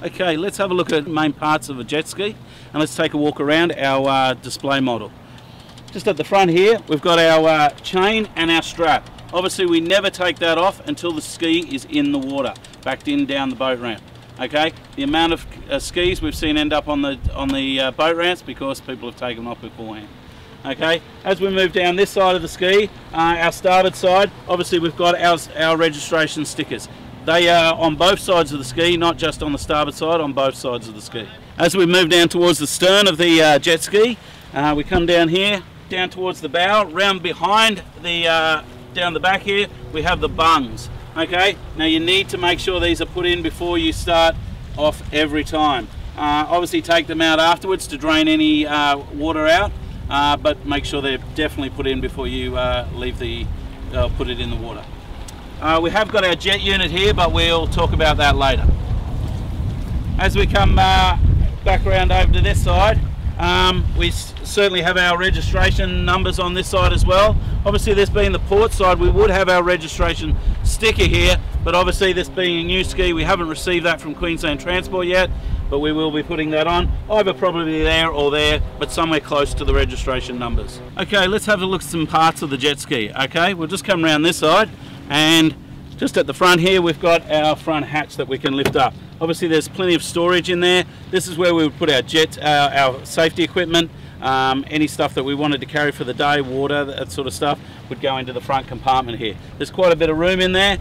Okay, let's have a look at the main parts of a jet ski and let's take a walk around our display model. Just at the front here we've got our chain and our strap. Obviously we never take that off until the ski is in the water, backed in down the boat ramp. Okay, the amount of skis we've seen end up on the boat ramps because people have taken them off beforehand. Okay, as we move down this side of the ski, our starboard side, obviously we've got our registration stickers. They are on both sides of the ski, not just on the starboard side, on both sides of the ski. As we move down towards the stern of the jet ski, we come down here, down towards the bow, round behind the, down the back here, we have the bungs. Okay, now you need to make sure these are put in before you start off every time. Obviously take them out afterwards to drain any water out, but make sure they're definitely put in before you put it in the water. We have got our jet unit here, but we'll talk about that later. As we come back around over to this side, we certainly have our registration numbers on this side as well. Obviously this being the port side, we would have our registration sticker here, but obviously this being a new ski, we haven't received that from Queensland Transport yet, but we will be putting that on, either probably there or there, but somewhere close to the registration numbers. Okay, let's have a look at some parts of the jet ski. Okay, we'll just come around this side, and just at the front here we've got our front hatch that we can lift up. Obviously there's plenty of storage in there. This is where we would put our safety equipment, any stuff that we wanted to carry for the day, water, that sort of stuff, would go into the front compartment here. There's quite a bit of room in there,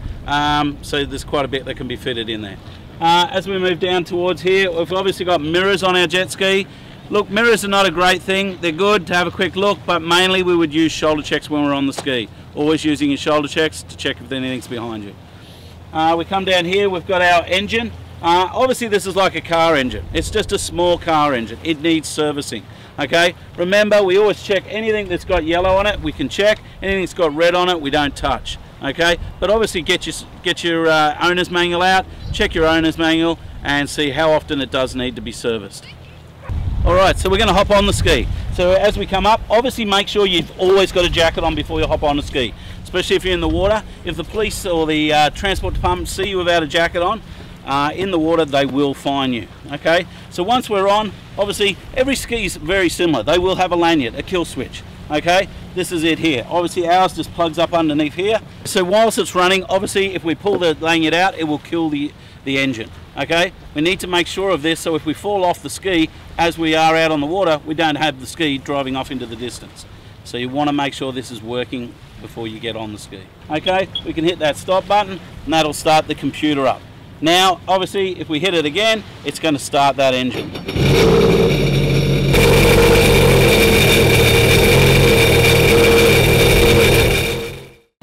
so there's quite a bit that can be fitted in there. As we move down towards here, we've obviously got mirrors on our jet ski. Look, mirrors are not a great thing. They're good to have a quick look, but mainly we would use shoulder checks when we're on the ski. Always using your shoulder checks to check if anything's behind you. We come down here, we've got our engine. Obviously this is like a car engine. It's just a small car engine. It needs servicing. Okay, remember we always check anything that's got yellow on it, we can check. Anything that's got red on it, we don't touch. Okay, but obviously get your owner's manual out, check your owner's manual and see how often it does need to be serviced. Alright, so we're going to hop on the ski. So as we come up, obviously make sure you've always got a jacket on before you hop on the ski, especially if you're in the water. If the police or the transport department see you without a jacket on, in the water they will fine you. Okay, so once we're on, obviously every ski is very similar. They will have a lanyard, a kill switch. Okay, this is it here. Obviously ours just plugs up underneath here. So whilst it's running, obviously if we pull the lanyard out, it will kill the engine. Okay, we need to make sure of this so if we fall off the ski as we are out on the water, we don't have the ski driving off into the distance. So you want to make sure this is working before you get on the ski. Okay, we can hit that stop button and that'll start the computer up. Now obviously if we hit it again, it's going to start that engine.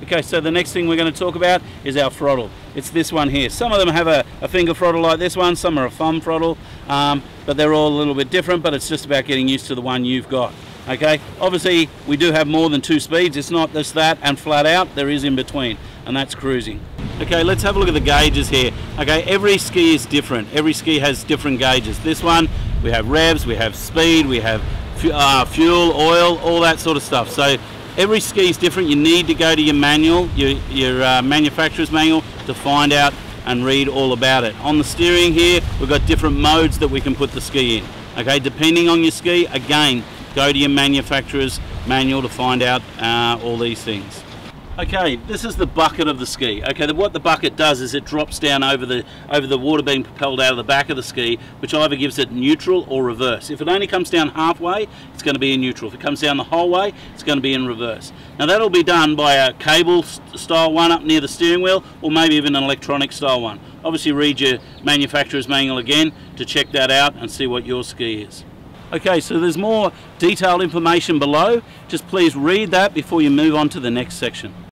Okay, so the next thing we're going to talk about is our throttle. It's this one here. Some of them have a finger throttle like this one, some are a thumb throttle, but they're all a little bit different, but it's just about getting used to the one you've got. Okay, obviously we do have more than two speeds. It's not just that and flat out, there is in between, and that's cruising. Okay, let's have a look at the gauges here. Okay, every ski is different. Every ski has different gauges. This one, we have revs, we have speed, we have fuel, oil, all that sort of stuff. So every ski is different. You need to go to your manual, your manufacturer's manual, to find out and read all about it. On the steering here, we've got different modes that we can put the ski in. Okay, depending on your ski, again, go to your manufacturer's manual to find out all these things. Okay, this is the bucket of the ski. Okay, what the bucket does is it drops down over the water being propelled out of the back of the ski, which either gives it neutral or reverse. If it only comes down halfway, it's going to be in neutral. If it comes down the whole way, it's going to be in reverse. Now that'll be done by a cable style one up near the steering wheel, or maybe even an electronic style one. Obviously read your manufacturer's manual again to check that out and see what your ski is. Okay, so there's more detailed information below. Just please read that before you move on to the next section.